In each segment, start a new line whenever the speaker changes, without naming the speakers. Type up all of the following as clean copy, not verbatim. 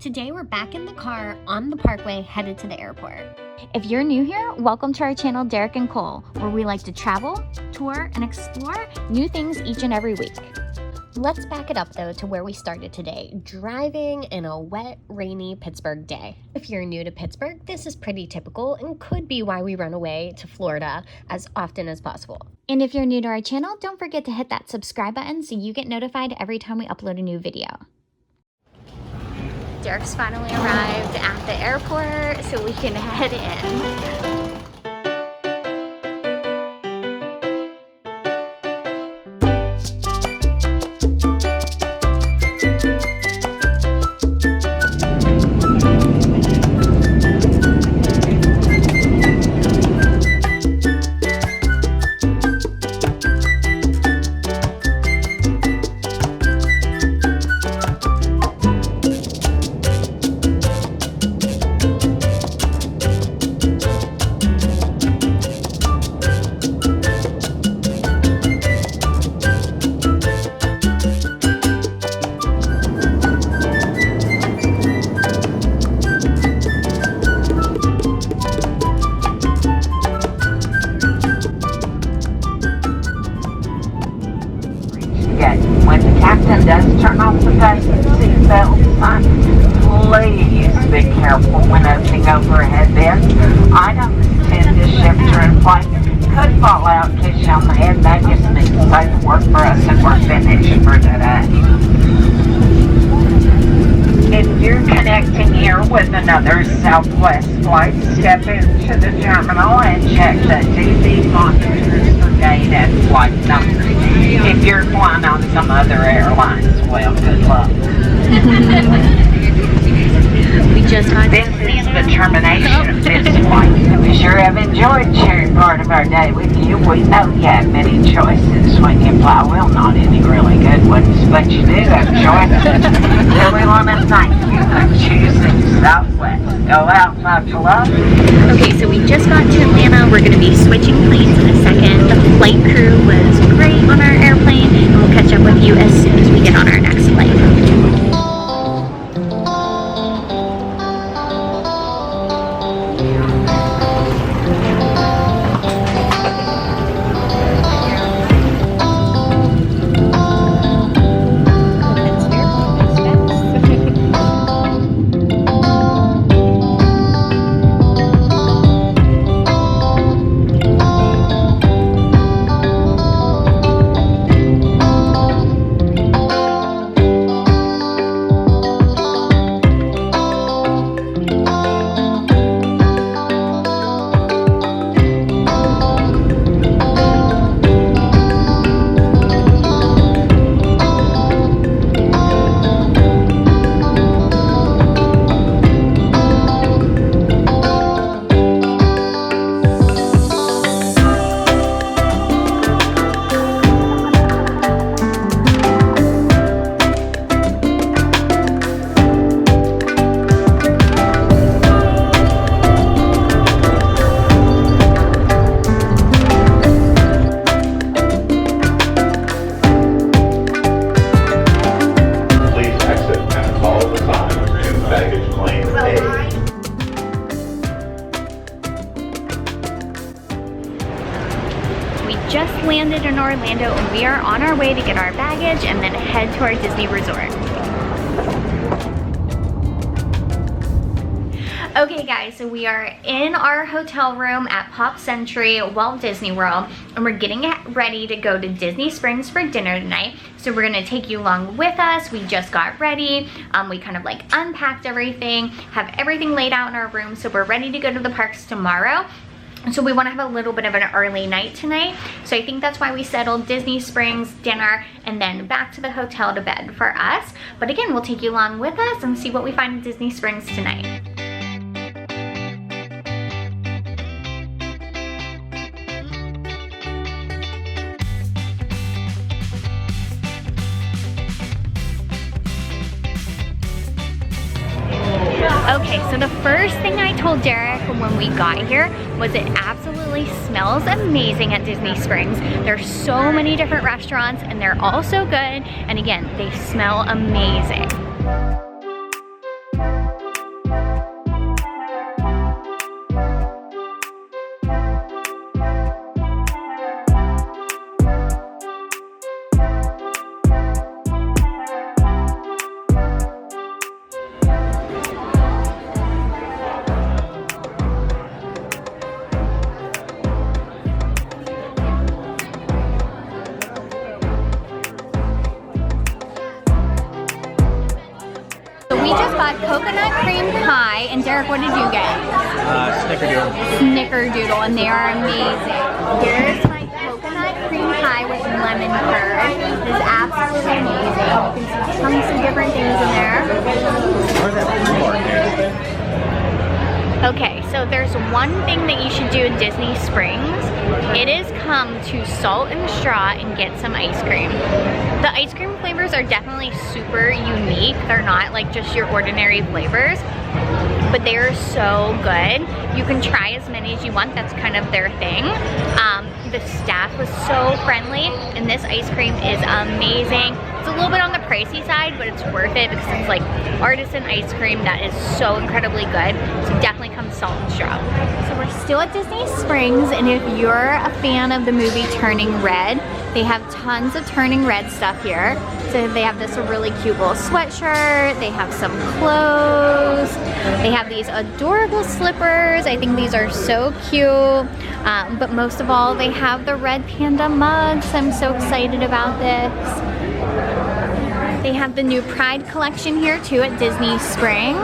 Today we're back in the car on the parkway headed to the airport.
If you're new here, welcome to our channel Derek and Cole, where we like to travel, tour, and explore new things each and every week.
Let's back it up though to where we started today, driving in a wet, rainy Pittsburgh day. If you're new to Pittsburgh, this is pretty typical and could be why we run away to Florida as often as possible.
And if you're new to our channel, don't forget to hit that subscribe button so you get notified every time we upload a new video. Derek's finally arrived at the airport so we can head in.
When the captain does turn off the fasten seatbelt sign, please be careful when opening overhead bins. Items tend to shift during flight, could fall out, kiss you on the head. That just means safe work for us and we're finished for today. If you're connecting here with another Southwest flight, step into the terminal and check the TV monitors for gate and flight numbers. If you're flying on some other airlines, well, good luck. This is the termination of this flight. We sure have enjoyed sharing part of our day with you. We know you have many choices when you fly. Well, not any really good ones, but you do have choices. So we want to thank you for choosing Southwest. Go out, much love.
Okay, so we just got to Atlanta. We're going to be switching planes in a second. The flight crew was great on our airplane, and we'll catch up with you as soon as we get on our next flight. Just landed in Orlando and we are on our way to get our baggage and then head to our Disney resort. Okay guys, so we are in our hotel room at Pop Century, Walt Disney World, and we're getting ready to go to Disney Springs for dinner tonight. So we're gonna take you along with us. We just got ready. We kind of like unpacked everything, have everything laid out in our room, so we're ready to go to the parks tomorrow. So we want to have a little bit of an early night tonight. So I think that's why we settled Disney Springs, dinner, and then back to the hotel to bed for us. But again, we'll take you along with us and see what we find at Disney Springs tonight. Okay, so the first thing I told Derek when we got here was it absolutely smells amazing at Disney Springs. There's so many different restaurants and they're all so good. And again, they smell amazing. got coconut cream pie, and Derek, what did you get?
Snickerdoodle.
Snickerdoodle, and they are amazing. Here's my coconut cream pie with lemon curd. It is absolutely amazing. You can see tons of different things in there.
Where's that food bar here?
Okay, so there's one thing that you should do in Disney Springs. It is come to Salt and Straw and get some ice cream. The ice cream flavors are definitely super unique. They're not like just your ordinary flavors, but they are so good. You can try as many as you want. That's kind of their thing. The staff was so friendly, and this ice cream is amazing. It's a little bit on the pricey side, but it's worth it because it's like artisan ice cream that is so incredibly good. So definitely come Salt and Straw. So we're still at Disney Springs, and if you're a fan of the movie Turning Red, they have tons of Turning Red stuff here. So they have this really cute little sweatshirt, they have some clothes, they have these adorable slippers. I think these are so cute. But most of all, they have the red panda mugs. I'm so excited about this. They have the new Pride collection here too at Disney Springs.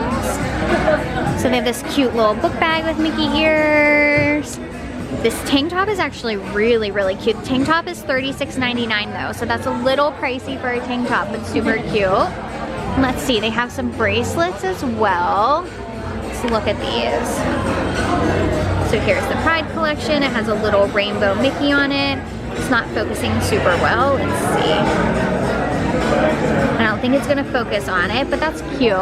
So they have this cute little book bag with Mickey ears. This tank top is actually really, really cute. The tank top is $36.99 though, so that's a little pricey for a tank top, but super cute. Let's see, they have some bracelets as well. Let's look at these. So here's the Pride collection. It has a little rainbow Mickey on it. It's not focusing super well. Let's see. I don't think it's gonna focus on it, but that's cute.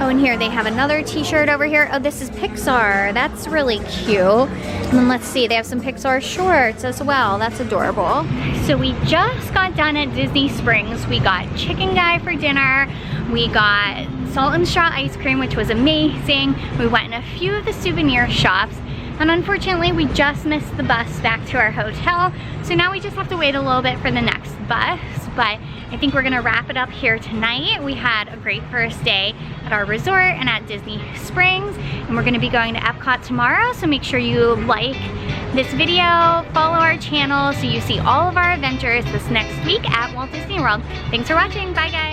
Oh, and here they have another t-shirt over here. Oh, this is Pixar. That's really cute. And then let's see, they have some Pixar shorts as well. That's adorable. So we just got done at Disney Springs. We got chicken guy for dinner. We got Salt and Straw ice cream, which was amazing. We went in a few of the souvenir shops. And unfortunately, we just missed the bus back to our hotel. So now we just have to wait a little bit for the next bus. But I think we're gonna wrap it up here tonight. We had a great first day at our resort and at Disney Springs. And we're gonna be going to Epcot tomorrow. So make sure you like this video, follow our channel so you see all of our adventures this next week at Walt Disney World. Thanks for watching, bye guys.